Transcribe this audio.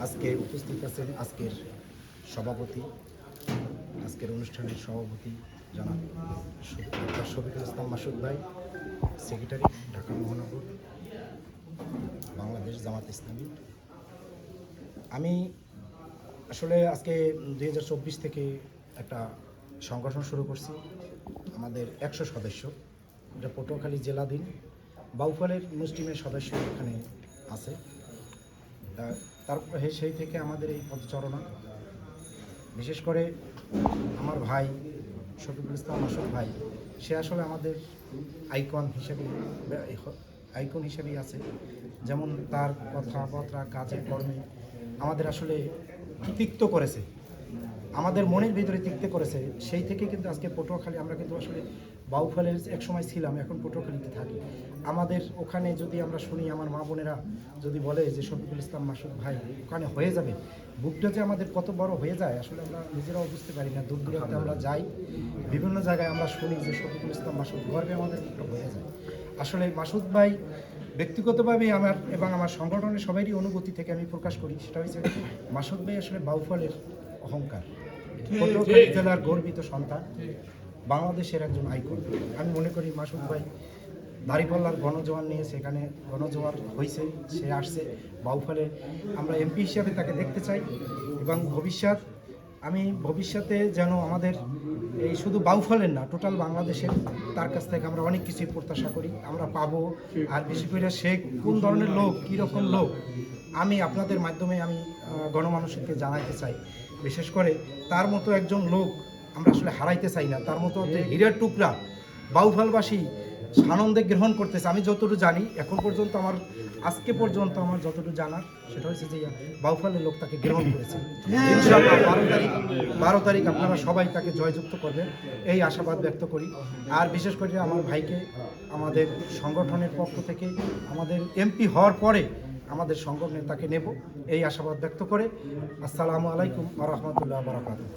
আজকে উপস্থিত আছেন আজকের সভাপতি, আজকের অনুষ্ঠানের সভাপতি জনাব ডক্টর শফিকুল ইসলাম মাসুদ ভাই, সেক্রেটারি ঢাকা মহানগর বাংলাদেশ জামাত ইসলামী। আমি আসলে আজকে 2024 থেকে একটা সংগঠন শুরু করছি। আমাদের 100 সদস্য, এটা পটুয়াখালী জেলাধীন বাউফলের মুসলিমের সদস্য এখানে আছে। তারপরে সেই থেকে আমাদের এই পদচারণা, বিশেষ করে আমার ভাই শফিকুল ইসলাম মাসুদ ভাই, সে আসলে আমাদের আইকন হিসেবেই আছে। যেমন তার কথাবার্তা, কাজে কর্মে আমাদের আসলে তিক্ত করেছে, আমাদের মনের ভিতরে তিক্ত করেছে। সেই থেকে কিন্তু আজকে পটুয়াখালী, আমরা কিন্তু আসলে বাউফলের এক সময় ছিলাম, এখন পটুয়াখালীতে থাকি। আমাদের ওখানে যদি আমরা শুনি, আমার মা বোনেরা যদি বলে যে শফিকুল ইসলাম মাসুদ ভাই ওখানে হয়ে যাবে, বুকটা যে আমাদের কত বড় হয়ে যায় আসলে আমরা নিজেরাও বুঝতে পারি না। দূর দূরান্তে আমরা যাই, বিভিন্ন জায়গায় আমরা শুনি যে শফিকুল ইসলাম মাসুদ, গর্বে আমাদের বুকটা হয়ে যায়। আসলে মাসুদ ভাই ব্যক্তিগতভাবে আমার এবং আমার সংগঠনের সবারই অনুভূতি থেকে আমি প্রকাশ করি, সেটা হচ্ছে মাসুদ ভাই আসলে বাউফলের অহংকার, পটুয়াখালী জেলার গর্বিত সন্তান, বাংলাদেশের একজন আইকন। আমি মনে করি মাসুদ ভাই দাঁড়িপাল্লার গণজোয়ার নিয়ে সেখানে গণজোয়ার হয়েছে, সে আসছে বাউফলে, আমরা এমপি হিসাবে তাকে দেখতে চাই। এবং ভবিষ্যতে যেন আমাদের এই শুধু বাউফলের না, টোটাল বাংলাদেশের তার কাছ থেকে আমরা অনেক কিছুই প্রত্যাশা করি, আমরা পাবো। আর বেশি করে সে কোন ধরনের লোক, কীরকম লোক, আমি আপনাদের মাধ্যমে আমি গণমানুষকে জানাইতে চাই। বিশেষ করে তার মতো একজন লোক আমরা আসলে হারাইতে চাই না। তার মতো যে হীরার টুকরা বাউফলবাসী আনন্দে গ্রহণ করতেছে। আমি যতটুকু জানি এখন পর্যন্ত, আজকে পর্যন্ত আমার যতটুকু জানার সেটা হচ্ছে যে বাউফলের লোক তাকে গ্রহণ করেছে। ইনশাআল্লাহ 12 তারিখ আপনারা সবাই তাকে জয়যুক্ত করবেন, এই আশাবাদ ব্যক্ত করি। আর বিশেষ করে আমার ভাইকে আমাদের সংগঠনের পক্ষ থেকে, আমাদের এমপি হওয়ার পরে আমাদের সংগঠনে তাকে নেব, এই আশাবাদ ব্যক্ত করে আসসালামু আলাইকুম ওয়া রাহমাতুল্লাহি ওয়া বারাকাতুহু।